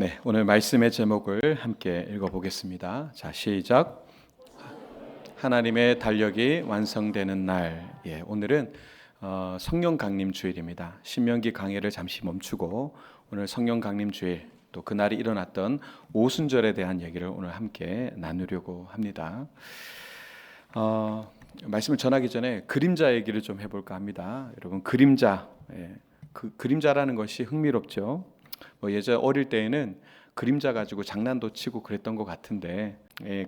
네, 오늘 말씀의 제목을 함께 읽어보겠습니다. 자, 시작. 하나님의 달력이 완성되는 날. 오늘은 성령 강림 주일입니다. 신명기 강해를 잠시 멈추고 오늘 성령 강림 주일, 또 그날이 일어났던 오순절에 대한 얘기를 오늘 함께 나누려고 합니다. 말씀을 전하기 전에 그림자 얘기를 좀 해볼까 합니다. 여러분, 그림자, 그 그림자라는 것이 흥미롭죠. 예전 어릴 때에는 그림자 가지고 장난도 치고 그랬던 것 같은데,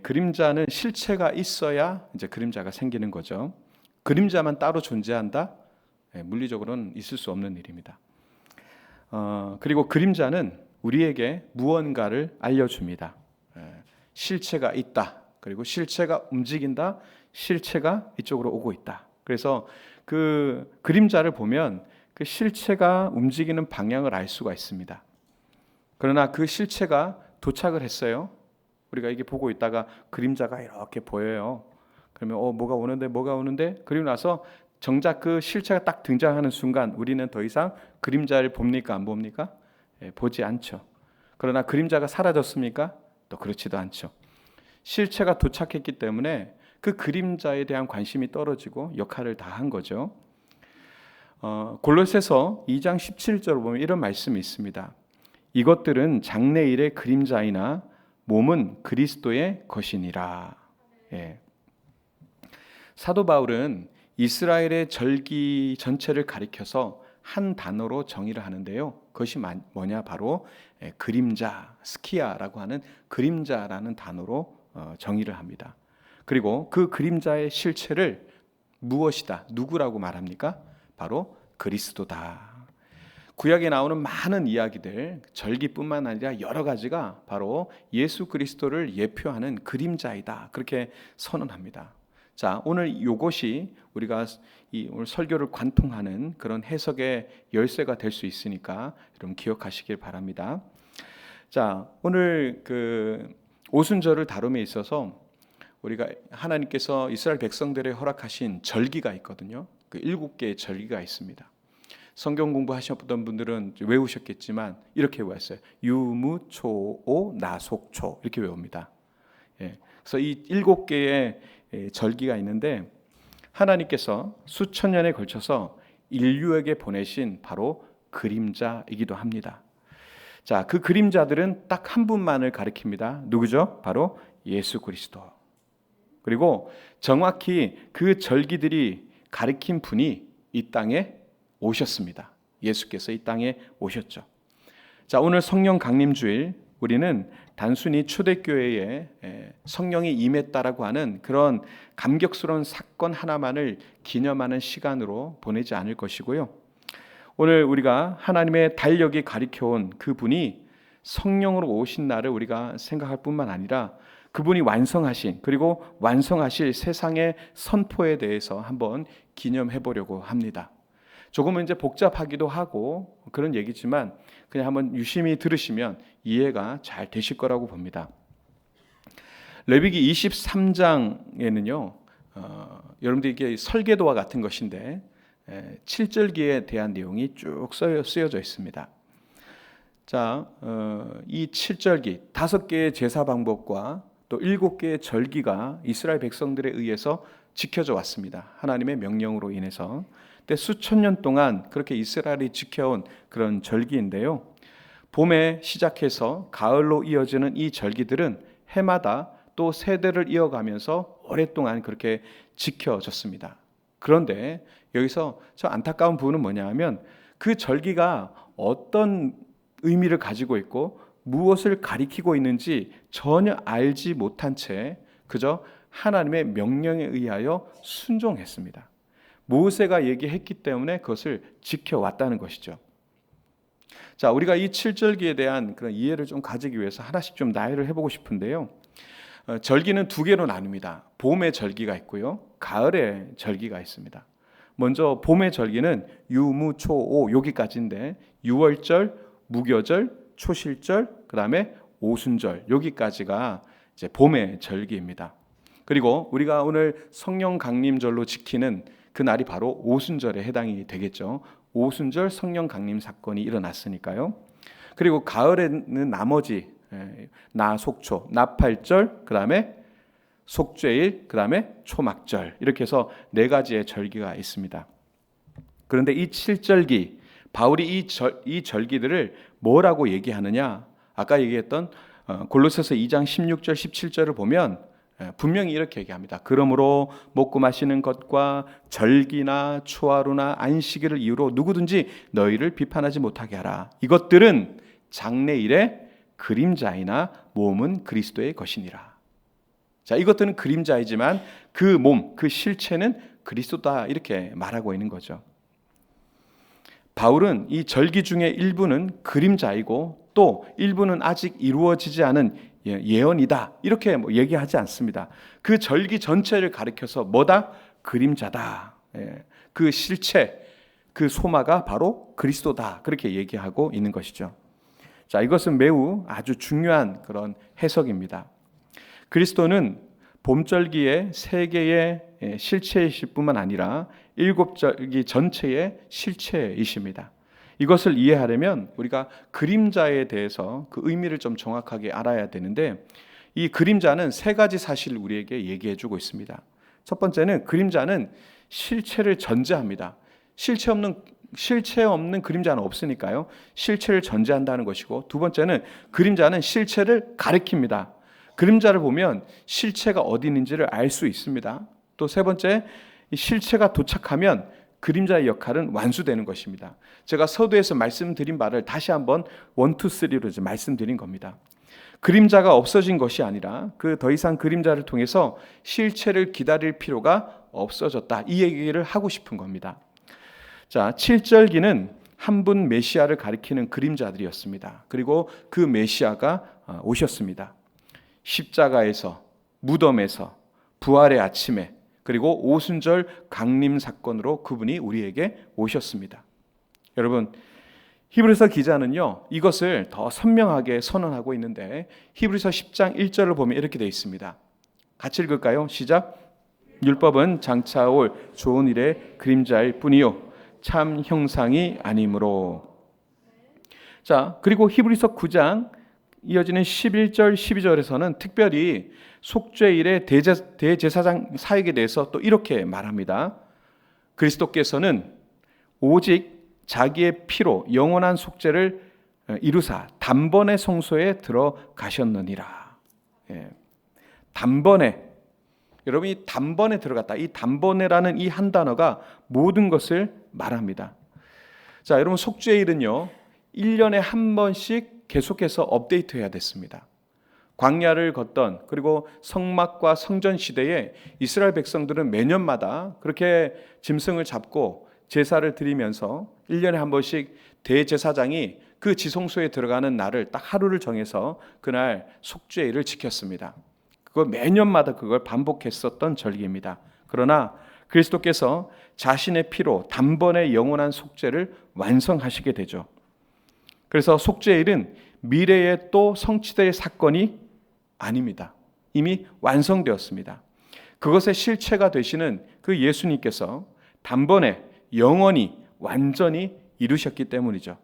그림자는 실체가 있어야 이제 그림자가 생기는 거죠. 그림자만 따로 존재한다? 물리적으로는 있을 수 없는 일입니다. 그리고 그림자는 우리에게 무언가를 알려줍니다. 실체가 있다. 그리고 실체가 움직인다. 실체가 이쪽으로 오고 있다. 그래서 그 그림자를 보면 그 실체가 움직이는 방향을 알 수가 있습니다. 그러나 그 실체가 도착을 했어요. 우리가 이게 보고 있다가 그림자가 이렇게 보여요. 그러면 뭐가 오는데 그리고 나서 정작 그 실체가 딱 등장하는 순간 우리는 더 이상 그림자를 봅니까 안 봅니까? 보지 않죠. 그러나 그림자가 사라졌습니까? 또 그렇지도 않죠. 실체가 도착했기 때문에 그 그림자에 대한 관심이 떨어지고 역할을 다 한 거죠. 골로새서 2장 17절을 보면 이런 말씀이 있습니다. 이것들은 장래일의 그림자이나 몸은 그리스도의 것이니라. 사도 바울은 이스라엘의 절기 전체를 가리켜서 한 단어로 정의를 하는데요. 그것이 뭐냐? 바로 그림자, 스키아라고 하는 그림자라는 단어로 정의를 합니다. 그리고 그 그림자의 실체를 무엇이다? 누구라고 말합니까? 바로 그리스도다. 구약에 나오는 많은 이야기들, 절기뿐만 아니라 여러 가지가 바로 예수 그리스도를 예표하는 그림자이다. 그렇게 선언합니다. 자, 오늘 이것이 우리가 오늘 설교를 관통하는 그런 해석의 열쇠가 될 수 있으니까 여러분 기억하시길 바랍니다. 자, 오늘 그 오순절을 다룸에 있어서 우리가 하나님께서 이스라엘 백성들에 허락하신 절기가 있거든요. 그 7개의 절기가 있습니다. 성경 공부하셨던 분들은 외우셨겠지만 이렇게 외웠어요. 유무초오 나속초 이렇게 외웁니다. 그래서 이 7개의 절기가 있는데 하나님께서 수천 년에 걸쳐서 인류에게 보내신 바로 그림자이기도 합니다. 자, 그 그림자들은 딱 한 분만을 가리킵니다. 누구죠? 바로 예수 그리스도. 그리고 정확히 그 절기들이 가리킨 분이 이 땅에 오셨습니다. 예수께서 이 땅에 오셨죠. 자, 오늘 성령 강림 주일 우리는 단순히 초대교회에 성령이 임했다라고 하는 그런 감격스러운 사건 하나만을 기념하는 시간으로 보내지 않을 것이고요. 오늘 우리가 하나님의 달력이 가리켜온 그분이 성령으로 오신 날을 우리가 생각할 뿐만 아니라 그분이 완성하신 그리고 완성하실 세상의 선포에 대해서 한번 기념해 보려고 합니다. 조금은 이제 복잡하기도 하고 그런 얘기지만 그냥 한번 유심히 들으시면 이해가 잘 되실 거라고 봅니다. 레위기 23장에는요, 여러분들 이게 설계도와 같은 것인데 7절기에 대한 내용이 쭉 쓰여져 있습니다. 자, 이 7절기 5개의 제사 방법과 또 7개의 절기가 이스라엘 백성들에 의해서 지켜져 왔습니다. 하나님의 명령으로 인해서. 근데 수천 년 동안 그렇게 이스라엘이 지켜온 그런 절기인데요. 봄에 시작해서 가을로 이어지는 이 절기들은 해마다 또 세대를 이어가면서 오랫동안 그렇게 지켜졌습니다. 그런데 여기서 저 안타까운 부분은 뭐냐 하면 그 절기가 어떤 의미를 가지고 있고 무엇을 가리키고 있는지 전혀 알지 못한 채 그저 하나님의 명령에 의하여 순종했습니다. 모세가 얘기했기 때문에 그것을 지켜왔다는 것이죠. 자, 우리가 이 7절기에 대한 그런 이해를 좀 가지기 위해서 하나씩 좀 나열을 해보고 싶은데요. 절기는 2개로 나눕니다. 봄의 절기가 있고요. 가을의 절기가 있습니다. 먼저 봄의 절기는 유무초오 여기까지인데 6월절, 무교절, 초실절, 그 다음에 오순절 여기까지가 이제 봄의 절기입니다. 그리고 우리가 오늘 성령 강림절로 지키는 그 날이 바로 오순절에 해당이 되겠죠. 오순절 성령 강림 사건이 일어났으니까요. 그리고 가을에는 나머지 나속초, 나팔절, 그 다음에 속죄일, 그 다음에 초막절, 이렇게 해서 4가지의 절기가 있습니다. 그런데 이 7절기, 바울이 이 절기들을 뭐라고 얘기하느냐? 아까 얘기했던 골로새서 2장 16절 17절을 보면 분명히 이렇게 얘기합니다. 그러므로 먹고 마시는 것과 절기나 초하루나 안식일을 이유로 누구든지 너희를 비판하지 못하게 하라. 이것들은 장래일의 그림자이나 몸은 그리스도의 것이니라. 자, 이것들은 그림자이지만 그 몸, 그 실체는 그리스도다, 이렇게 말하고 있는 거죠. 바울은 이 절기 중에 일부는 그림자이고 또 일부는 아직 이루어지지 않은 예언이다, 이렇게 얘기하지 않습니다. 그 절기 전체를 가리켜서 뭐다? 그림자다. 그 실체, 그 소마가 바로 그리스도다, 그렇게 얘기하고 있는 것이죠. 자, 이것은 매우 아주 중요한 그런 해석입니다. 그리스도는 봄절기의 3개의 실체이실 뿐만 아니라 7절기 전체의 실체이십니다. 이것을 이해하려면 우리가 그림자에 대해서 그 의미를 좀 정확하게 알아야 되는데, 이 그림자는 3가지 사실을 우리에게 얘기해 주고 있습니다. 첫 번째는 그림자는 실체를 전제합니다. 실체 없는 그림자는 없으니까요. 실체를 전제한다는 것이고, 두 번째는 그림자는 실체를 가리킵니다. 그림자를 보면 실체가 어디 있는지를 알 수 있습니다. 또 세 번째, 실체가 도착하면 그림자의 역할은 완수되는 것입니다. 제가 서두에서 말씀드린 바를 다시 한번 1, 2, 3로 말씀드린 겁니다. 그림자가 없어진 것이 아니라 그 더 이상 그림자를 통해서 실체를 기다릴 필요가 없어졌다, 이 얘기를 하고 싶은 겁니다. 자, 7절기는 한 분 메시아를 가리키는 그림자들이었습니다. 그리고 그 메시아가 오셨습니다. 십자가에서, 무덤에서, 부활의 아침에, 그리고 오순절 강림 사건으로 그분이 우리에게 오셨습니다. 여러분, 히브리서 기자는요, 이것을 더 선명하게 선언하고 있는데, 히브리서 10장 1절을 보면 이렇게 되어 있습니다. 같이 읽을까요? 시작. 율법은 장차 올 좋은 일의 그림자일 뿐이요 참 형상이 아니므로. 자, 그리고 히브리서 9장 이어지는 11절 12절에서는 특별히 속죄일의 대제사장 사역에 대해서 또 이렇게 말합니다. 그리스도께서는 오직 자기의 피로 영원한 속죄를 이루사 단번에 성소에 들어가셨느니라. 단번에, 여러분이 단번에 들어갔다, 이 단번에라는 이 한 단어가 모든 것을 말합니다. 자, 여러분, 속죄일은요 1년에 한 번씩 계속해서 업데이트해야 됐습니다. 광야를 걷던, 그리고 성막과 성전 시대에 이스라엘 백성들은 매년마다 그렇게 짐승을 잡고 제사를 드리면서 1년에 한 번씩 대제사장이 그 지성소에 들어가는 날을 딱 하루를 정해서 그날 속죄일을 지켰습니다. 그걸 매년마다 그걸 반복했었던 절기입니다. 그러나 그리스도께서 자신의 피로 단번에 영원한 속죄를 완성하시게 되죠. 그래서 속죄일은 미래에 또 성취될 사건이 아닙니다. 이미 완성되었습니다. 그것의 실체가 되시는 그 예수님께서 단번에 영원히 완전히 이루셨기 때문이죠.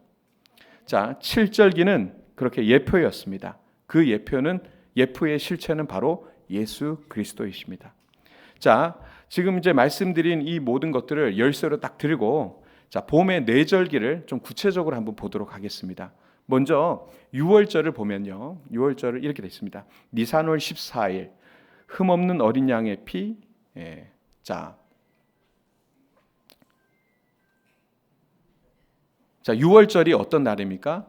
자, 7절기는 그렇게 예표였습니다. 그 예표의 실체는 바로 예수 그리스도이십니다. 자, 지금 이제 말씀드린 이 모든 것들을 열쇠로 딱 들고, 자, 봄의 4절기를 좀 구체적으로 한번 보도록 하겠습니다. 먼저 6월절을 보면요, 6월절을 이렇게 되어 있습니다. 니산월 14일 흠없는 어린 양의 피. 자, 6월절이 어떤 날입니까?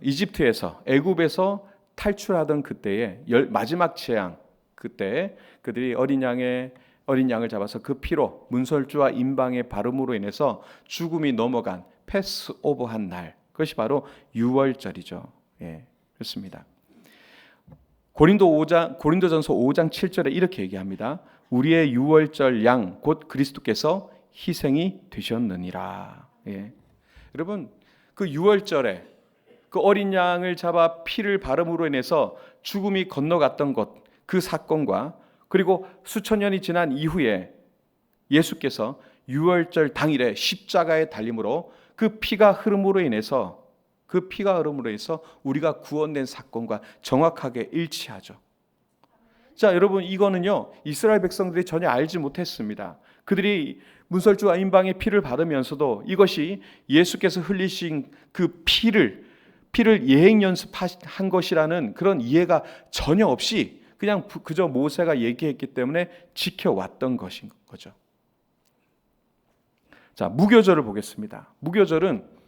이집트에서, 애굽에서 탈출하던 그때의 마지막 재앙, 그때 그들이 어린 양을 잡아서 그 피로 문설주와 임방의 바름으로 인해서 죽음이 넘어간 패스오버한 날, 그것이 바로 6월절이죠. 그렇습니다. 고린도전서 5장 7절에 이렇게 얘기합니다. 우리의 6월절 양 곧 그리스도께서 희생이 되셨느니라. 여러분, 그 6월절에 그 어린 양을 잡아 피를 바름으로 인해서 죽음이 건너갔던 것, 그 사건과, 그리고 수천 년이 지난 이후에 예수께서 6월절 당일에 십자가에 달림으로 그 피가 흐름으로 인해서 그 피가 흐름으로 해서 우리가 구원된 사건과 정확하게 일치하죠. 자, 여러분, 이거는요 이스라엘 백성들이 전혀 알지 못했습니다. 그들이 문설주와 임방의 피를 받으면서도 이것이 예수께서 흘리신 그 피를 예행 연습한 것이라는 그런 이해가 전혀 없이 그냥 그저 모세가 얘기했기 때문에 지켜왔던 것인 거죠. 자, 무교절을 보겠습니다. 무교절은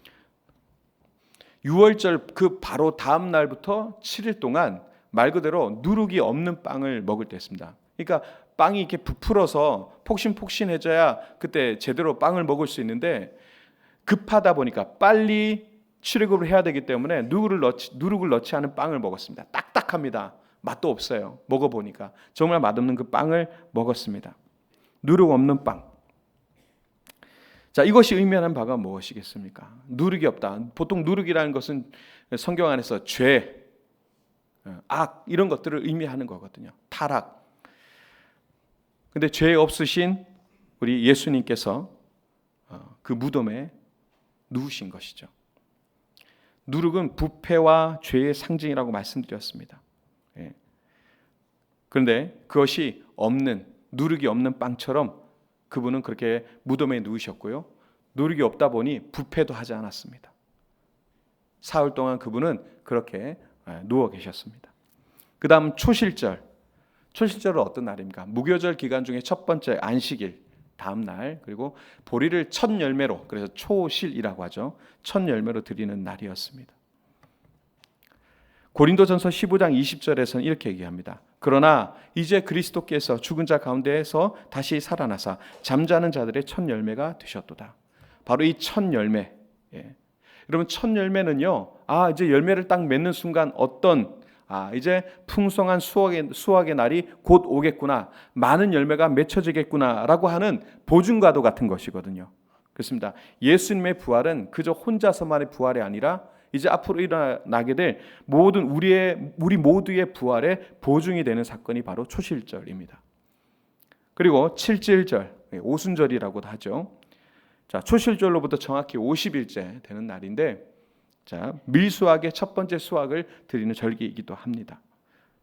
유월절 그 바로 다음 날부터 7일 동안 말 그대로 누룩이 없는 빵을 먹을 때였습니다. 그러니까 빵이 이렇게 부풀어서 폭신폭신해져야 그때 제대로 빵을 먹을 수 있는데, 급하다 보니까 빨리 출애굽을 해야 되기 때문에 누룩을 넣지 않은 빵을 먹었습니다. 딱딱합니다. 맛도 없어요. 먹어보니까 정말 맛없는 그 빵을 먹었습니다. 누룩 없는 빵. 자, 이것이 의미하는 바가 무엇이겠습니까? 누룩이 없다. 보통 누룩이라는 것은 성경 안에서 죄, 악 이런 것들을 의미하는 거거든요. 타락. 근데 죄 없으신 우리 예수님께서 그 무덤에 누우신 것이죠. 누룩은 부패와 죄의 상징이라고 말씀드렸습니다. 그런데 그것이 없는, 누룩이 없는 빵처럼 그분은 그렇게 무덤에 누우셨고요. 누룩이 없다 보니 부패도 하지 않았습니다. 사흘 동안 그분은 그렇게 누워 계셨습니다. 그 다음 초실절. 초실절은 어떤 날입니까? 무교절 기간 중에 첫 번째 안식일 다음 날, 그리고 보리를 첫 열매로, 그래서 초실이라고 하죠. 첫 열매로 드리는 날이었습니다. 고린도전서 15장 20절에서는 이렇게 얘기합니다. 그러나 이제 그리스도께서 죽은 자 가운데에서 다시 살아나사 잠자는 자들의 첫 열매가 되셨도다. 바로 이 첫 열매. 여러분, 첫 열매는요, 이제 열매를 딱 맺는 순간 이제 풍성한 수확의 날이 곧 오겠구나, 많은 열매가 맺혀지겠구나라고 하는 보증과도 같은 것이거든요. 그렇습니다. 예수님의 부활은 그저 혼자서만의 부활이 아니라 이제 앞으로 일어나게 될 모든 우리 모두의 부활의 보증이 되는 사건이 바로 초실절입니다. 그리고 칠칠절, 오순절이라고도 하죠. 자, 초실절로부터 정확히 50일째 되는 날인데, 자, 밀수확의 첫 번째 수확을 드리는 절기이기도 합니다.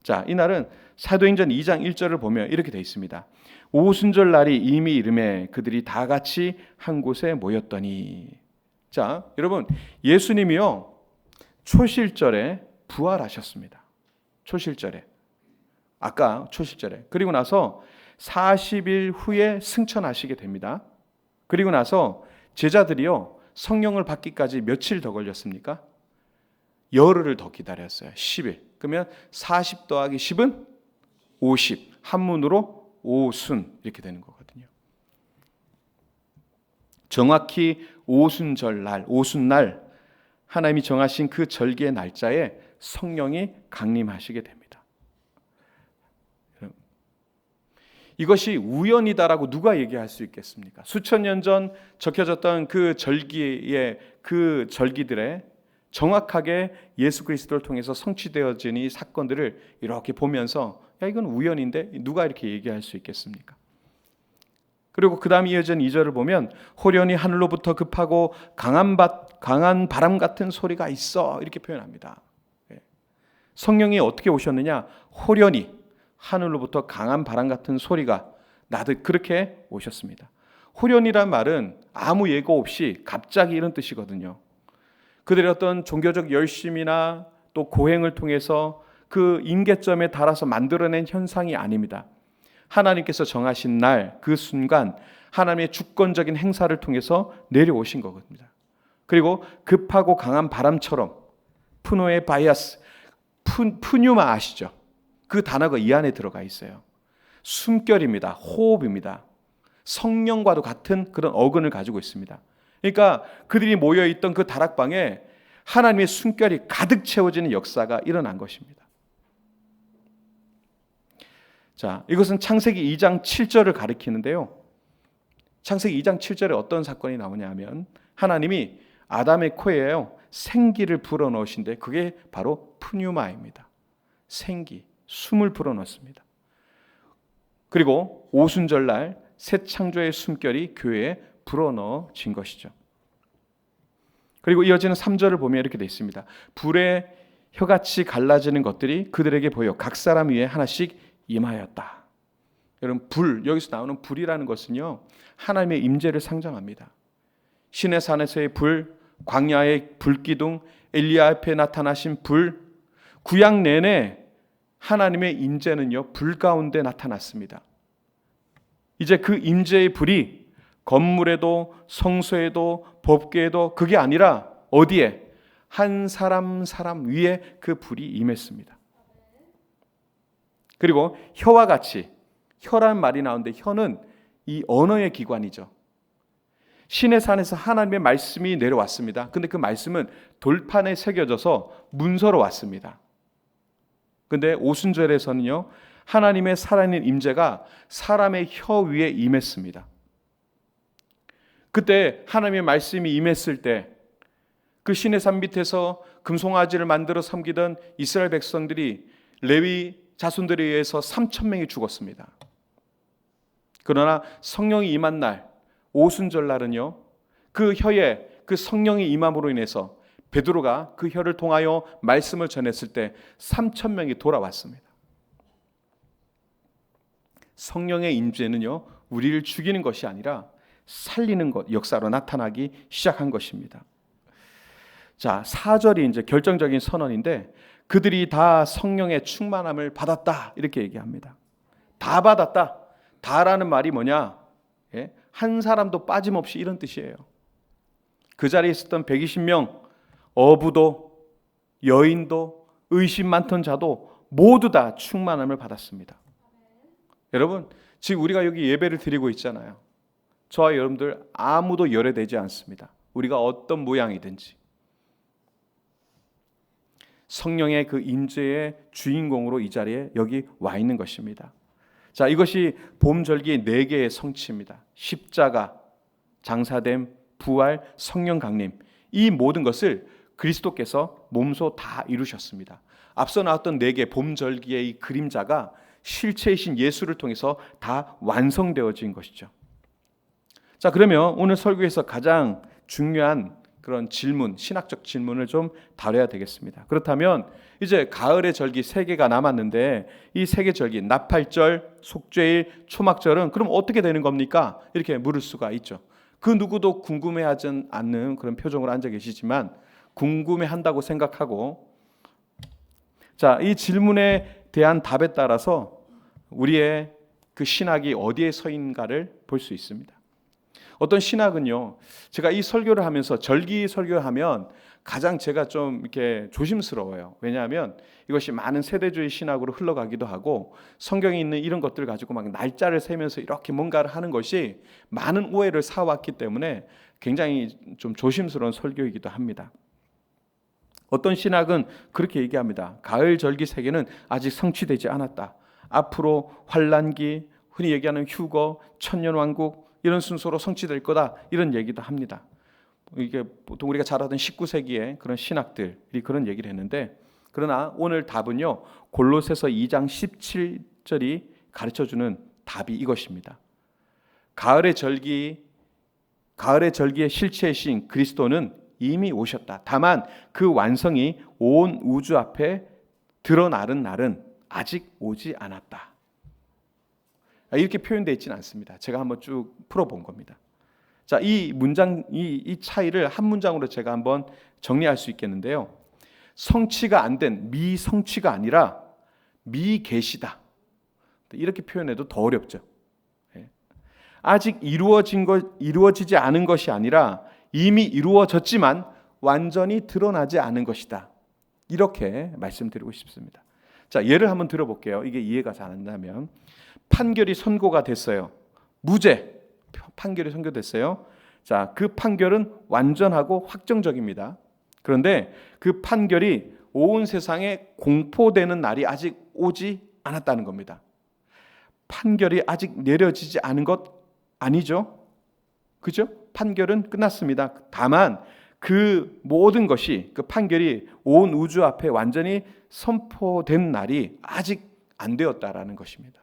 자, 이 날은 사도행전 2장 1절을 보면 이렇게 되어 있습니다. 오순절 날이 이미 이르매 그들이 다 같이 한 곳에 모였더니. 자, 여러분, 예수님이요 초실절에 부활하셨습니다. 초실절에. 아까 초실절에. 그리고 나서 40일 후에 승천하시게 됩니다. 그리고 나서 제자들이요 성령을 받기까지 며칠 더 걸렸습니까? 열흘을 더 기다렸어요. 10일. 그러면 40 더하기 10은 50. 한문으로 오순 이렇게 되는 거거든요. 정확히 오순절 오순날 하나님이 정하신 그 절기의 날짜에 성령이 강림하시게 됩니다. 이것이 우연이다라고 누가 얘기할 수 있겠습니까? 수천 년 전 적혀졌던 그 절기의 그 절기들의 정확하게 예수 그리스도를 통해서 성취되어진 이 사건들을 이렇게 보면서 이건 우연인데 누가 이렇게 얘기할 수 있겠습니까? 그리고 그 다음 이어진 2절을 보면 호련히 하늘로부터 급하고 강한 바람 같은 소리가 있어 이렇게 표현합니다. 성령이 어떻게 오셨느냐? 호련히 하늘로부터 강한 바람 같은 소리가 나듯 그렇게 오셨습니다. 호련이란 말은 아무 예고 없이 갑자기 이런 뜻이거든요. 그들의 어떤 종교적 열심이나 또 고행을 통해서 그 임계점에 달아서 만들어낸 현상이 아닙니다. 하나님께서 정하신 날, 그 순간 하나님의 주권적인 행사를 통해서 내려오신 거거든요. 그리고 급하고 강한 바람처럼 푸노의 바이아스, 푸뉴마 아시죠? 그 단어가 이 안에 들어가 있어요. 숨결입니다. 호흡입니다. 성령과도 같은 그런 어근을 가지고 있습니다. 그러니까 그들이 모여있던 그 다락방에 하나님의 숨결이 가득 채워지는 역사가 일어난 것입니다. 자, 이것은 창세기 2장 7절을 가리키는데요. 창세기 2장 7절에 어떤 사건이 나오냐 하면 하나님이 아담의 코에요 생기를 불어넣으신데 그게 바로 푸뉴마입니다. 생기, 숨을 불어넣습니다. 그리고 오순절날 새 창조의 숨결이 교회에 불어넣어진 것이죠. 그리고 이어지는 3절을 보면 이렇게 되어 있습니다. 불에 혀같이 갈라지는 것들이 그들에게 보여 각 사람 위에 하나씩 임하였다. 여러분, 불, 여기서 나오는 불이라는 것은요, 하나님의 임재를 상징합니다. 신의 산에서의 불, 광야의 불기둥, 엘리야 앞에 나타나신 불, 구약 내내 하나님의 임재는요, 불 가운데 나타났습니다. 이제 그 임재의 불이 건물에도 성소에도 법궤에도 그게 아니라 어디에? 한 사람 위에 그 불이 임했습니다. 그리고 혀와 같이, 혀란 말이 나오는데 혀는 이 언어의 기관이죠. 신의 산에서 하나님의 말씀이 내려왔습니다. 근데 그 말씀은 돌판에 새겨져서 문서로 왔습니다. 근데 오순절에서는요, 하나님의 살아있는 임재가 사람의 혀 위에 임했습니다. 그때 하나님의 말씀이 임했을 때 그 신의 산 밑에서 금송아지를 만들어 섬기던 이스라엘 백성들이 레위 자손들에 의해서 3,000명이 죽었습니다. 그러나 성령이 임한 날, 오순절 날은요, 그 혀에 그 성령이 임함으로 인해서 베드로가 그 혀를 통하여 말씀을 전했을 때 3,000명이 돌아왔습니다. 성령의 임재는요, 우리를 죽이는 것이 아니라 살리는 것, 역사로 나타나기 시작한 것입니다. 자, 4절이 이제 결정적인 선언인데, 그들이 다 성령의 충만함을 받았다, 이렇게 얘기합니다. 다 받았다. 다라는 말이 뭐냐? 한 사람도 빠짐없이, 이런 뜻이에요. 그 자리에 있었던 120명, 어부도 여인도 의심 많던 자도 모두 다 충만함을 받았습니다. 여러분, 지금 우리가 여기 예배를 드리고 있잖아요. 저와 여러분들 아무도 열애되지 않습니다. 우리가 어떤 모양이든지 성령의 그 임재의 주인공으로 이 자리에 여기 와 있는 것입니다. 자, 이것이 봄절기의 4개의 성취입니다. 십자가, 장사됨, 부활, 성령 강림, 이 모든 것을 그리스도께서 몸소 다 이루셨습니다. 앞서 나왔던 4개 봄절기의 이 그림자가 실체이신 예수를 통해서 다 완성되어진 것이죠. 자, 그러면 오늘 설교에서 가장 중요한 그런 질문, 신학적 질문을 좀 다뤄야 되겠습니다. 그렇다면 이제 가을의 절기 3개가 남았는데 이 3개 절기, 나팔절, 속죄일, 초막절은 그럼 어떻게 되는 겁니까? 이렇게 물을 수가 있죠. 그 누구도 궁금해하지 않는 그런 표정으로 앉아 계시지만 궁금해한다고 생각하고, 자, 이 질문에 대한 답에 따라서 우리의 그 신학이 어디에 서 있는가를 볼 수 있습니다. 어떤 신학은요, 제가 이 설교를 하면서 절기 설교를 하면 가장 제가 좀 이렇게 조심스러워요. 왜냐하면 이것이 많은 세대주의 신학으로 흘러가기도 하고 성경에 있는 이런 것들 가지고 막 날짜를 세면서 이렇게 뭔가를 하는 것이 많은 오해를 사왔기 때문에 굉장히 좀 조심스러운 설교이기도 합니다. 어떤 신학은 그렇게 얘기합니다. 가을 절기 세계는 아직 성취되지 않았다. 앞으로 환란기, 흔히 얘기하는 휴거, 천년왕국 이런 순서로 성취될 거다, 이런 얘기도 합니다. 이게 보통 우리가 잘 알던 19세기의 그런 신학들이 그런 얘기를 했는데, 그러나 오늘 답은요, 골로새서 2장 17절이 가르쳐주는 답이 이것입니다. 가을의 절기의 실체이신 그리스도는 이미 오셨다. 다만 그 완성이 온 우주 앞에 드러나는 날은 아직 오지 않았다. 이렇게 표현되어 있지는 않습니다. 제가 한번 쭉 풀어본 겁니다. 자, 이 문장, 이 차이를 한 문장으로 제가 한번 정리할 수 있겠는데요. 성취가 안 된, 미성취가 아니라 미계시다. 이렇게 표현해도 더 어렵죠. 아직 이루어지지 않은 것이 아니라 이미 이루어졌지만 완전히 드러나지 않은 것이다. 이렇게 말씀드리고 싶습니다. 자, 예를 한번 들어볼게요. 이게 이해가 잘 안 나면. 판결이 선고가 됐어요. 무죄. 판결이 선고됐어요. 자, 그 판결은 완전하고 확정적입니다. 그런데 그 판결이 온 세상에 공포되는 날이 아직 오지 않았다는 겁니다. 판결이 아직 내려지지 않은 것 아니죠? 그죠? 판결은 끝났습니다. 다만 그 모든 것이, 그 판결이 온 우주 앞에 완전히 선포된 날이 아직 안 되었다라는 것입니다.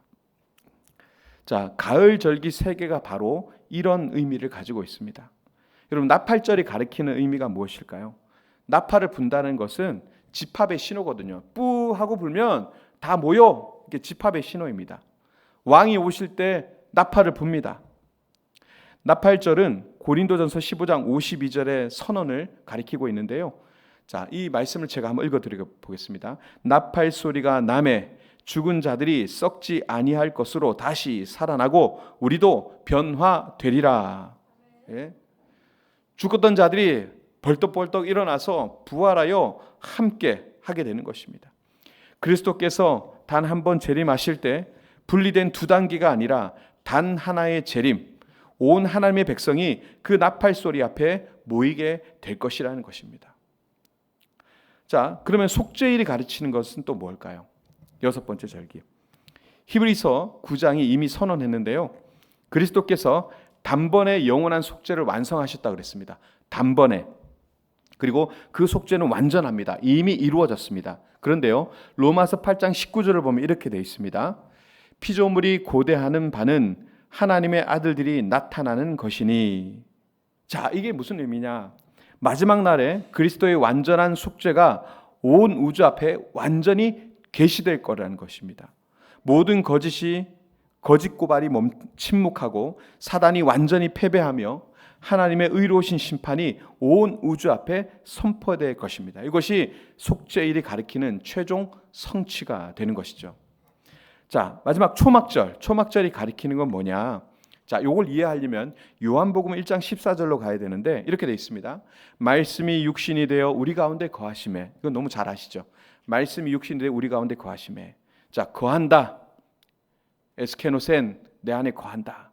자, 가을 절기 세계가 바로 이런 의미를 가지고 있습니다. 여러분, 나팔절이 가리키는 의미가 무엇일까요? 나팔을 분다는 것은 집합의 신호거든요. 뿌 하고 불면 다 모여. 이게 집합의 신호입니다. 왕이 오실 때 나팔을 붑니다. 나팔절은 고린도전서 15장 52절의 선언을 가리키고 있는데요. 자, 이 말씀을 제가 한번 읽어드려 보겠습니다. 나팔 소리가 나매 죽은 자들이 썩지 아니할 것으로 다시 살아나고 우리도 변화되리라. 예? 죽었던 자들이 벌떡벌떡 일어나서 부활하여 함께 하게 되는 것입니다. 그리스도께서 단 한 번 재림하실 때 분리된 두 단계가 아니라 단 하나의 재림, 온 하나님의 백성이 그 나팔 소리 앞에 모이게 될 것이라는 것입니다. 자, 그러면 속죄일이 가르치는 것은 또 뭘까요? 여섯 번째 절기. 히브리서 9장이 이미 선언했는데요. 그리스도께서 단번에 영원한 속죄를 완성하셨다고 그랬습니다. 단번에. 그리고 그 속죄는 완전합니다. 이미 이루어졌습니다. 그런데요, 로마서 8장 19절을 보면 이렇게 되어 있습니다. 피조물이 고대하는 바는 하나님의 아들들이 나타나는 것이니. 자, 이게 무슨 의미냐? 마지막 날에 그리스도의 완전한 속죄가 온 우주 앞에 완전히 계시될 거라는 것입니다. 모든 거짓 고발이 침묵하고 사단이 완전히 패배하며 하나님의 의로우신 심판이 온 우주 앞에 선포될 것입니다. 이것이 속죄일이 가리키는 최종 성취가 되는 것이죠. 자, 마지막 초막절이 가리키는 건 뭐냐? 자, 요걸 이해하려면 요한복음 1장 14절로 가야 되는데 이렇게 되어 있습니다. 말씀이 육신이 되어 우리 가운데 거하심에. 이건 너무 잘 아시죠? 말씀이 육신이 되어 우리 가운데 거하심에. 자, 거한다. 에스케노센, 내 안에 거한다.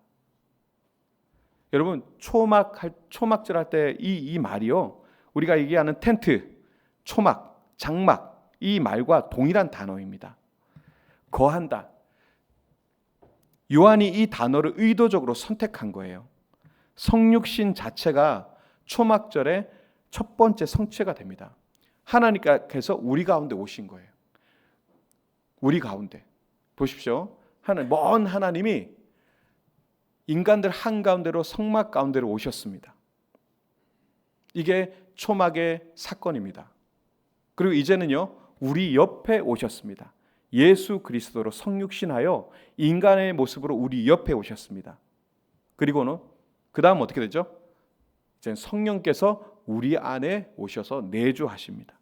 여러분, 초막절 할 때 이 말이요, 우리가 얘기하는 텐트, 초막, 장막, 이 말과 동일한 단어입니다. 거한다. 요한이 이 단어를 의도적으로 선택한 거예요. 성육신 자체가 초막절의 첫 번째 성취가 됩니다. 하나님께서 우리 가운데 오신 거예요. 우리 가운데. 보십시오. 먼 하나님이 인간들 한가운데로 성막 가운데로 오셨습니다. 이게 초막의 사건입니다. 그리고 이제는요, 우리 옆에 오셨습니다. 예수 그리스도로 성육신하여 인간의 모습으로 우리 옆에 오셨습니다. 그리고는 그 다음 어떻게 되죠? 이제 성령께서 우리 안에 오셔서 내주하십니다.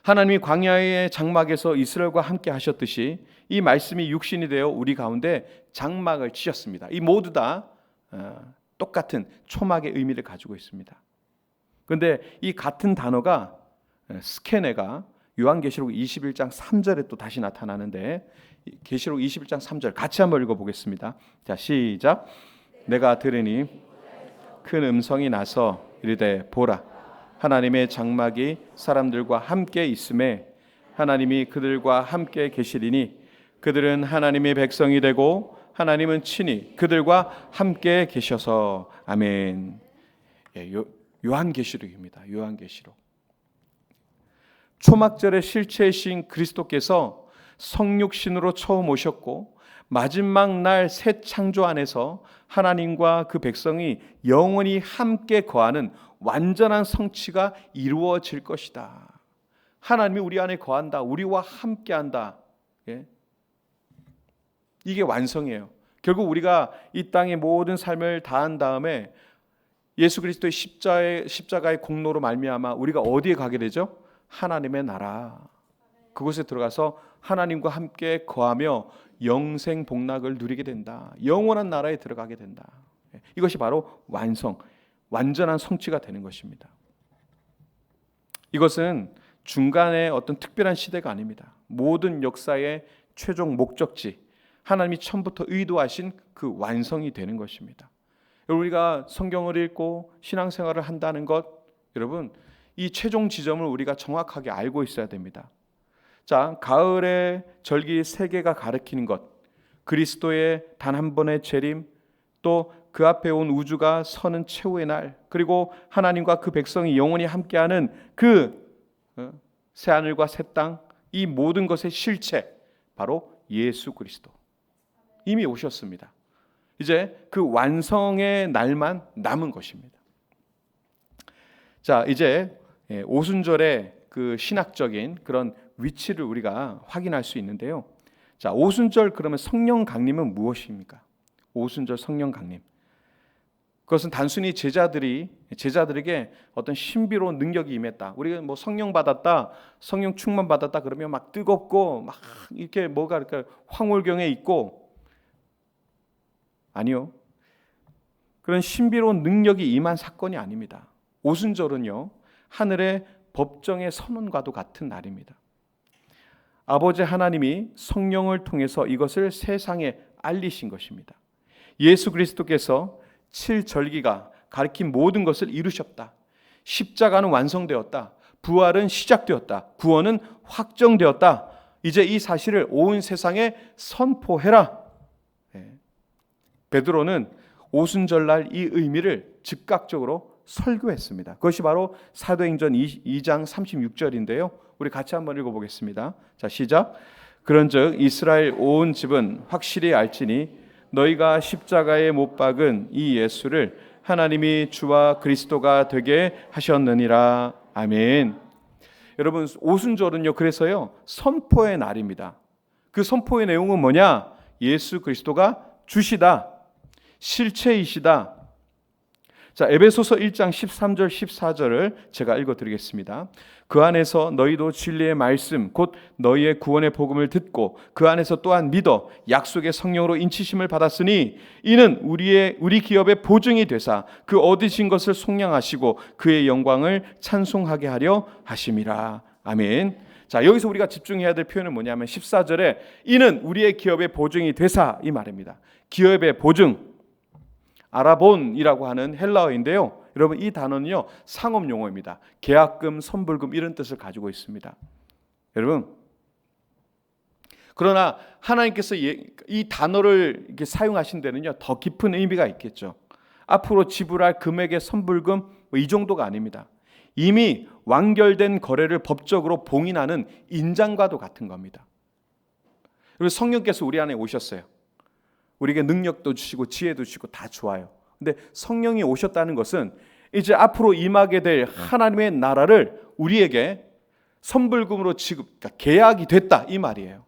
하나님이 광야의 장막에서 이스라엘과 함께 하셨듯이 이 말씀이 육신이 되어 우리 가운데 장막을 치셨습니다. 이 모두 다 똑같은 초막의 의미를 가지고 있습니다. 그런데 이 같은 단어가 스케네가 요한계시록 21장 3절에 또 다시 나타나는데, 계시록 21장 3절 같이 한번 읽어보겠습니다. 자, 시작. 내가 들으니 큰 음성이 나서 이르되 보라, 하나님의 장막이 사람들과 함께 있음에 하나님이 그들과 함께 계시리니 그들은 하나님의 백성이 되고 하나님은 친히 그들과 함께 계셔서. 아멘. 요한계시록입니다. 요한계시록. 초막절의 실체이신 그리스도께서 성육신으로 처음 오셨고 마지막 날 새 창조 안에서 하나님과 그 백성이 영원히 함께 거하는 완전한 성취가 이루어질 것이다. 하나님이 우리 안에 거한다. 우리와 함께한다. 예? 이게 완성이에요. 결국 우리가 이 땅의 모든 삶을 다한 다음에 예수 그리스도의 십자가의 공로로 말미암아 우리가 어디에 가게 되죠? 하나님의 나라. 그곳에 들어가서 하나님과 함께 거하며 영생 복락을 누리게 된다. 영원한 나라에 들어가게 된다. 이것이 바로 완전한 성취가 되는 것입니다. 이것은 중간에 어떤 특별한 시대가 아닙니다. 모든 역사의 최종 목적지, 하나님이 처음부터 의도하신 그 완성이 되는 것입니다. 우리가 성경을 읽고 신앙생활을 한다는 것, 여러분, 이 최종 지점을 우리가 정확하게 알고 있어야 됩니다. 자, 가을의 절기 세 개가 가리키는 것, 그리스도의 단 한 번의 재림, 또 그 앞에 온 우주가 서는 최후의 날, 그리고 하나님과 그 백성이 영원히 함께하는 그 새하늘과 새 땅, 이 모든 것의 실체, 바로 예수 그리스도. 이미 오셨습니다. 이제 그 완성의 날만 남은 것입니다. 자, 이제 오순절의 그 신학적인 그런 위치를 우리가 확인할 수 있는데요. 자, 오순절 그러면 성령 강림은 무엇입니까? 오순절 성령 강림. 그것은 단순히 제자들에게 어떤 신비로운 능력이 임했다. 우리가 뭐 성령 받았다, 성령 충만 받았다 그러면 막 뜨겁고 막 이렇게 뭐가 그럴까 황홀경에 있고, 아니요. 그런 신비로운 능력이 임한 사건이 아닙니다. 오순절은요, 하늘의 법정의 선언과도 같은 날입니다. 아버지 하나님이 성령을 통해서 이것을 세상에 알리신 것입니다. 예수 그리스도께서 7절기가 가리킨 모든 것을 이루셨다. 십자가는 완성되었다. 부활은 시작되었다. 구원은 확정되었다. 이제 이 사실을 온 세상에 선포해라. 베드로는 오순절날 이 의미를 즉각적으로 설교했습니다. 그것이 바로 사도행전 2장 36절인데요. 우리 같이 한번 읽어보겠습니다. 자, 시작. 그런즉 이스라엘 온 집은 확실히 알지니 너희가 십자가에 못 박은 이 예수를 하나님이 주와 그리스도가 되게 하셨느니라. 아멘. 여러분, 오순절은요, 그래서요, 선포의 날입니다. 그 선포의 내용은 뭐냐? 예수 그리스도가 주시다, 실체이시다. 자, 에베소서 1장 13절 14절을 제가 읽어드리겠습니다. 그 안에서 너희도 진리의 말씀 곧 너희의 구원의 복음을 듣고 그 안에서 또한 믿어 약속의 성령으로 인치심을 받았으니 이는 우리 기업의 보증이 되사 그 얻으신 것을 속량하시고 그의 영광을 찬송하게 하려 하심이라. 아멘. 자, 여기서 우리가 집중해야 될 표현은 뭐냐면 14절에 이는 우리의 기업의 보증이 되사, 이 말입니다. 기업의 보증, 아라본이라고 하는 헬라어인데요. 여러분, 이 단어는요, 상업 용어입니다. 계약금, 선불금 이런 뜻을 가지고 있습니다. 여러분, 그러나 하나님께서 이 단어를 이렇게 사용하신 데는요, 더 깊은 의미가 있겠죠. 앞으로 지불할 금액의 선불금 이 정도가 아닙니다. 이미 완결된 거래를 법적으로 봉인하는 인장과도 같은 겁니다. 그리고 성령께서 우리 안에 오셨어요. 우리에게 능력도 주시고 지혜도 주시고 다 좋아요. 근데 성령이 오셨다는 것은 이제 앞으로 임하게 될 하나님의 나라를 우리에게 선불금으로 지급, 그러니까 계약이 됐다, 이 말이에요.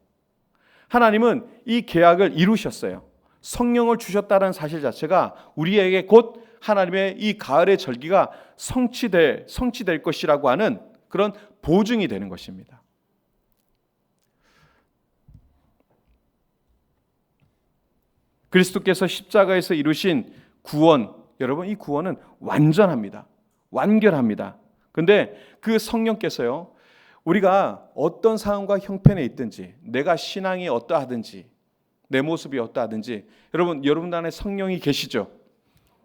하나님은 이 계약을 이루셨어요. 성령을 주셨다는 사실 자체가 우리에게 곧 하나님의 이 가을의 절기가 성취될 것이라고 하는 그런 보증이 되는 것입니다. 그리스도께서 십자가에서 이루신 구원, 여러분, 이 구원은 완전합니다. 완결합니다. 그런데 그 성령께서요, 우리가 어떤 상황과 형편에 있든지, 내가 신앙이 어떠하든지, 내 모습이 어떠하든지, 여러분 안에 성령이 계시죠?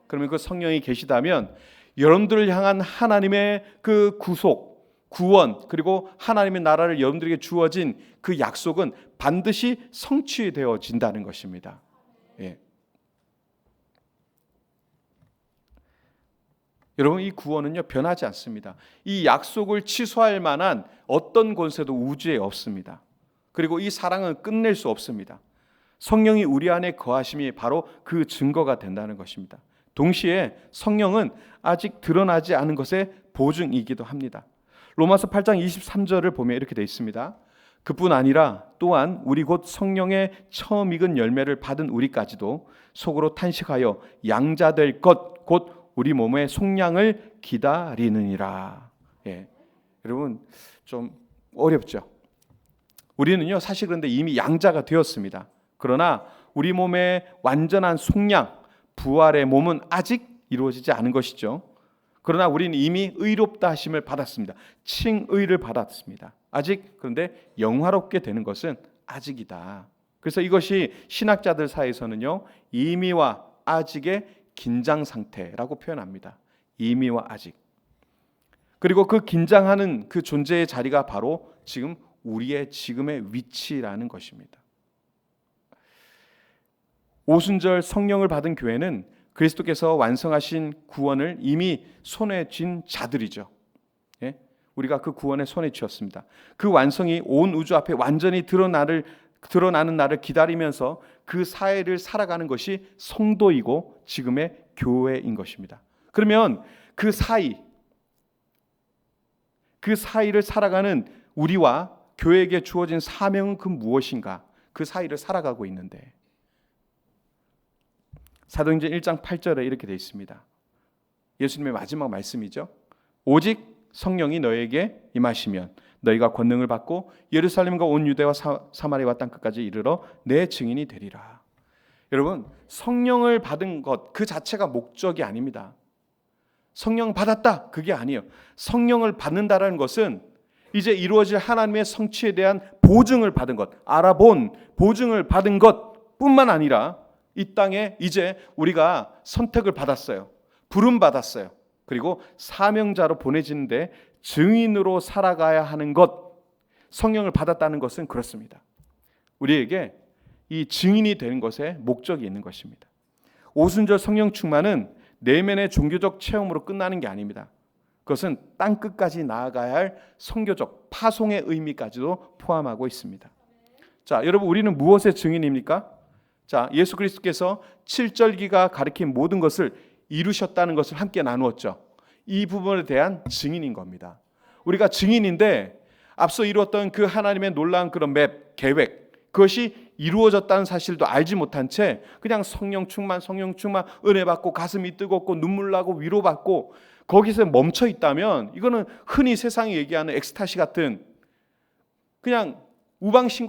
그러면 그 성령이 계시다면 여러분들을 향한 하나님의 그 구속, 구원, 그리고 하나님의 나라를 여러분들에게 주어진 그 약속은 반드시 성취되어진다는 것입니다. 예. 여러분, 이 구원은요, 변하지 않습니다. 이 약속을 취소할 만한 어떤 권세도 우주에 없습니다. 그리고 이 사랑은 끝낼 수 없습니다. 성령이 우리 안에 거하심이 바로 그 증거가 된다는 것입니다. 동시에 성령은 아직 드러나지 않은 것의 보증이기도 합니다. 로마서 8장 23절을 보면 이렇게 되어 있습니다. 그뿐 아니라 또한 우리 곧 성령의 처음 익은 열매를 받은 우리까지도 속으로 탄식하여 양자될 것 곧 우리 몸의 속량을 기다리느니라. 예. 여러분, 좀 어렵죠? 우리는요, 사실 그런데 이미 양자가 되었습니다. 그러나 우리 몸의 완전한 속량, 부활의 몸은 아직 이루어지지 않은 것이죠. 그러나 우리는 이미 의롭다 하심을 받았습니다. 칭의를 받았습니다. 아직, 그런데 영화롭게 되는 것은 아직이다. 그래서 이것이 신학자들 사이에서는요, 이미와 아직의 긴장 상태라고 표현합니다. 이미와 아직. 그리고 그 긴장하는 그 존재의 자리가 바로 지금 우리의 지금의 위치라는 것입니다. 오순절 성령을 받은 교회는 그리스도께서 완성하신 구원을 이미 손에 쥔 자들이죠. 예? 우리가 그 구원에 손에 쥐었습니다. 그 완성이 온 우주 앞에 완전히 드러나는 날을 기다리면서 그 사회를 살아가는 것이 성도이고 지금의 교회인 것입니다. 그러면 그 사이를 살아가는 우리와 교회에게 주어진 사명은 그 무엇인가? 그 사이를 살아가고 있는데 사도행전 1장 8절에 이렇게 되어 있습니다. 예수님의 마지막 말씀이죠. 오직 성령이 너에게 임하시면 너희가 권능을 받고 예루살렘과 온 유대와 사마리아와 땅끝까지 이르러 내 증인이 되리라. 여러분, 성령을 받은 것 그 자체가 목적이 아닙니다. 성령 받았다 그게 아니에요. 성령을 받는다라는 것은 이제 이루어질 하나님의 성취에 대한 보증을 받은 것, 알아본 보증을 받은 것뿐만 아니라 이 땅에 이제 우리가 선택을 받았어요. 부름 받았어요. 그리고 사명자로 보내지는데 증인으로 살아가야 하는 것, 성령을 받았다는 것은 그렇습니다. 우리에게 이 증인이 되는 것에 목적이 있는 것입니다. 오순절 성령 충만은 내면의 종교적 체험으로 끝나는 게 아닙니다. 그것은 땅끝까지 나아가야 할 선교적 파송의 의미까지도 포함하고 있습니다. 자, 여러분, 우리는 무엇의 증인입니까? 자, 예수 그리스도께서 칠절기가 가리킨 모든 것을 이루셨다는 것을 함께 나누었죠. 이 부분에 대한 증인인 겁니다. 우리가 증인인데 앞서 이루었던 그 하나님의 놀라운 그런 계획, 그것이 이루어졌다는 사실도 알지 못한 채 그냥 성령 충만, 은혜 받고 가슴이 뜨겁고 눈물 나고 위로받고 거기서 멈춰 있다면 이거는 흔히 세상이 얘기하는 엑스타시 같은 그냥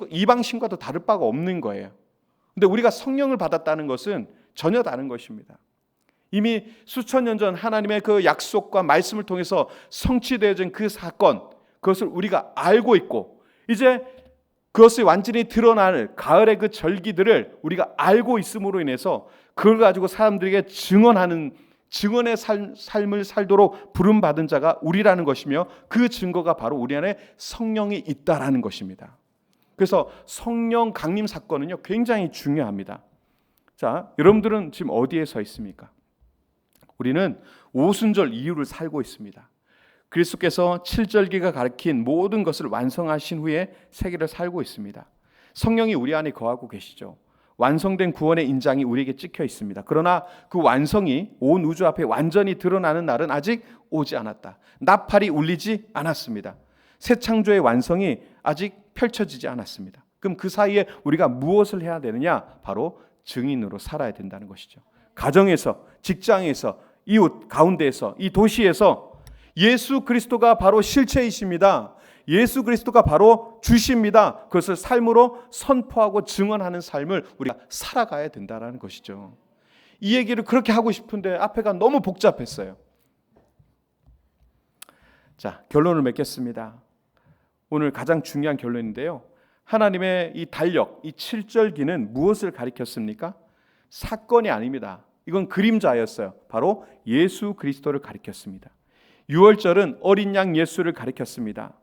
이방신과도 다를 바가 없는 거예요. 근데 우리가 성령을 받았다는 것은 전혀 다른 것입니다. 이미 수천 년 전 하나님의 그 약속과 말씀을 통해서 성취되어진 그 사건, 그것을 우리가 알고 있고 이제 그것이 완전히 드러날 가을의 그 절기들을 우리가 알고 있음으로 인해서 그걸 가지고 사람들에게 증언의 삶을 살도록 부름받은 자가 우리라는 것이며 그 증거가 바로 우리 안에 성령이 있다라는 것입니다. 그래서 성령 강림 사건은요 굉장히 중요합니다. 자, 여러분들은 지금 어디에 서 있습니까? 우리는 오순절 이후를 살고 있습니다. 그리스도께서 칠절기가 가르친 모든 것을 완성하신 후에 세계를 살고 있습니다. 성령이 우리 안에 거하고 계시죠. 완성된 구원의 인장이 우리에게 찍혀 있습니다. 그러나 그 완성이 온 우주 앞에 완전히 드러나는 날은 아직 오지 않았다. 나팔이 울리지 않았습니다. 새 창조의 완성이 아직 펼쳐지지 않았습니다. 그럼 그 사이에 우리가 무엇을 해야 되느냐? 바로 증인으로 살아야 된다는 것이죠. 가정에서, 직장에서, 이웃 가운데에서, 이 도시에서 예수 그리스도가 바로 실체이십니다. 예수 그리스도가 바로 주십니다. 그것을 삶으로 선포하고 증언하는 삶을 우리가 살아가야 된다는 것이죠. 이 얘기를 그렇게 하고 싶은데 앞에가 너무 복잡했어요. 자, 결론을 맺겠습니다. 오늘 가장 중요한 결론인데요. 하나님의 이 달력, 이 칠절기는 무엇을 가리켰습니까? 사건이 아닙니다. 이건 그림자였어요. 바로 예수 그리스도를 가리켰습니다. 유월절은 어린 양 예수를 가리켰습니다.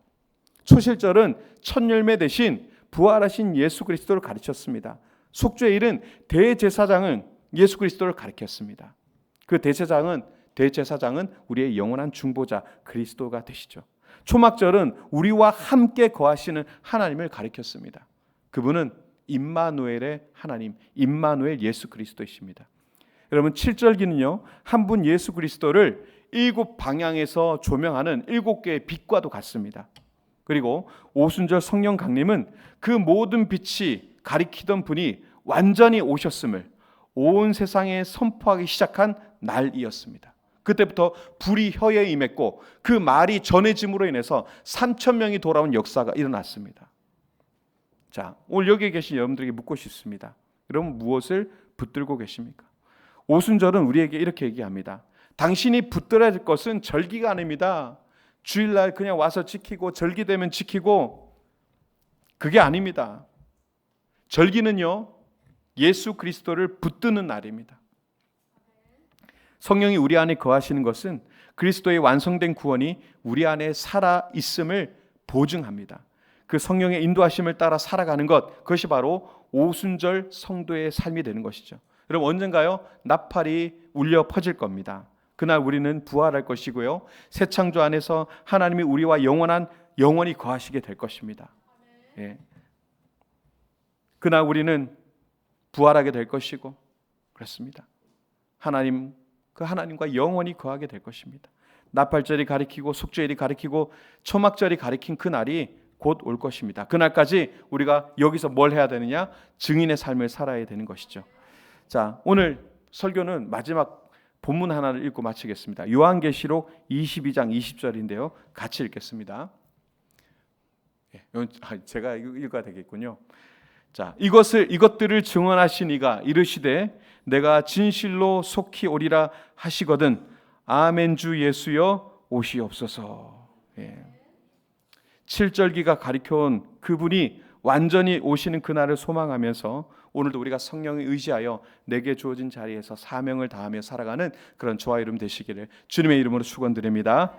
초실절은 첫 열매 대신 부활하신 예수 그리스도를 가르쳤습니다. 속죄일은 대제사장은 예수 그리스도를 가리켰습니다. 그 대제사장은 우리의 영원한 중보자 그리스도가 되시죠. 초막절은 우리와 함께 거하시는 하나님을 가리켰습니다. 그분은 임마누엘의 하나님, 임마누엘 예수 그리스도이십니다. 여러분, 칠절기는요 한 분 예수 그리스도를 7 방향에서 조명하는 7개의 빛과도 같습니다. 그리고 오순절 성령 강림은 그 모든 빛이 가리키던 분이 완전히 오셨음을 온 세상에 선포하기 시작한 날이었습니다. 그때부터 불이 혀에 임했고 그 말이 전해짐으로 인해서 3,000명이 돌아온 역사가 일어났습니다. 자, 오늘 여기에 계신 여러분들에게 묻고 싶습니다. 여러분 무엇을 붙들고 계십니까? 오순절은 우리에게 이렇게 얘기합니다. 당신이 붙들어야 될 것은 절기가 아닙니다. 주일날 그냥 와서 지키고 절기되면 지키고 그게 아닙니다. 절기는요 예수 그리스도를 붙드는 날입니다. 성령이 우리 안에 거하시는 것은 그리스도의 완성된 구원이 우리 안에 살아 있음을 보증합니다. 그 성령의 인도하심을 따라 살아가는 것, 그것이 바로 오순절 성도의 삶이 되는 것이죠. 여러분 언젠가요 나팔이 울려 퍼질 겁니다. 그날 우리는 부활할 것이고요 새 창조 안에서 하나님이 우리와 영원히 거하시게 될 것입니다. 예. 그날 우리는 부활하게 될 것이고 그렇습니다. 그 하나님과 영원히 거하게 될 것입니다. 나팔절이 가리키고 속죄일이 가리키고 초막절이 가리킨 그 날이 곧 올 것입니다. 그날까지 우리가 여기서 뭘 해야 되느냐? 증인의 삶을 살아야 되는 것이죠. 자, 오늘 설교는 마지막 본문 하나를 읽고 마치겠습니다. 요한계시록 22장 20절인데요. 같이 읽겠습니다. 제가 읽어야 되겠군요. 자, 이것들을 증언하신 이가 이르시되 내가 진실로 속히 오리라 하시거든 아멘 주 예수여 오시옵소서. 7절기가 가리켜온 그분이 완전히 오시는 그날을 소망하면서 오늘도 우리가 성령에 의지하여 내게 주어진 자리에서 사명을 다하며 살아가는 그런 저와 여러분 되시기를 주님의 이름으로 축원드립니다.